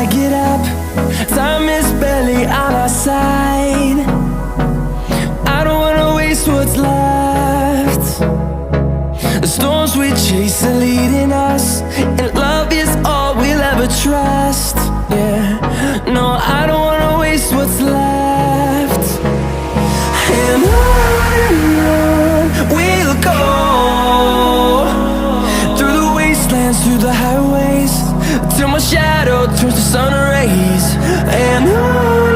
I get up, time is barely on our side. I don't wanna waste what's left. The storms we chase are leading us, and love is all we'll ever trust. Yeah, no, I don't wanna waste what's left. And on we'll go, through the wastelands, through the highways, till my shadow turns to sun rays. And on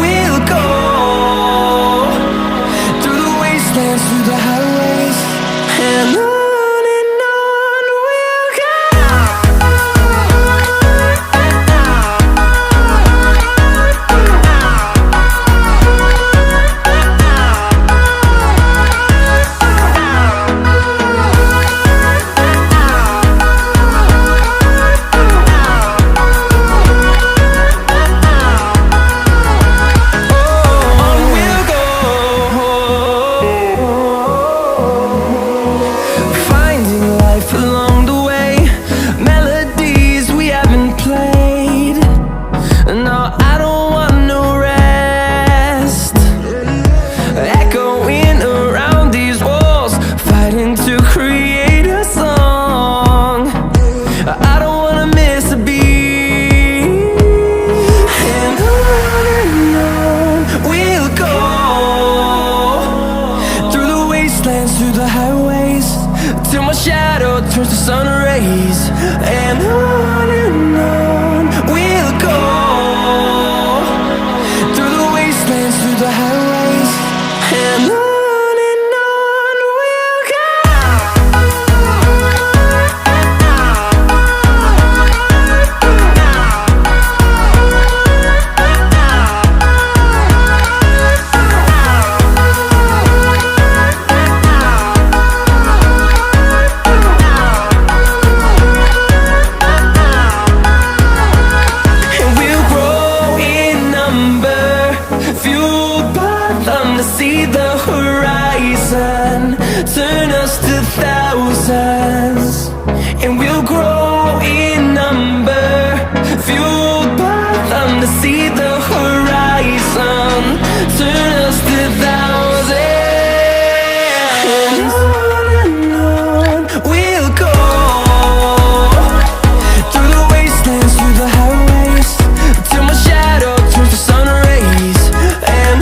we'll go, through the wastelands, through the highways, and on. Through the highways, till my shadow turns to sun rays. And on we'll go, through the wastelands, through the highways, and on we'll go. See the horizon turn us to thousands, and we'll grow in number, fueled by them. To see the horizon turn us to thousands, and on we'll go, through the wastelands, through the highways, till my shadow turns to sun rays. And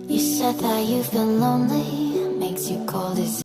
you said that you've been lonely, makes you cold as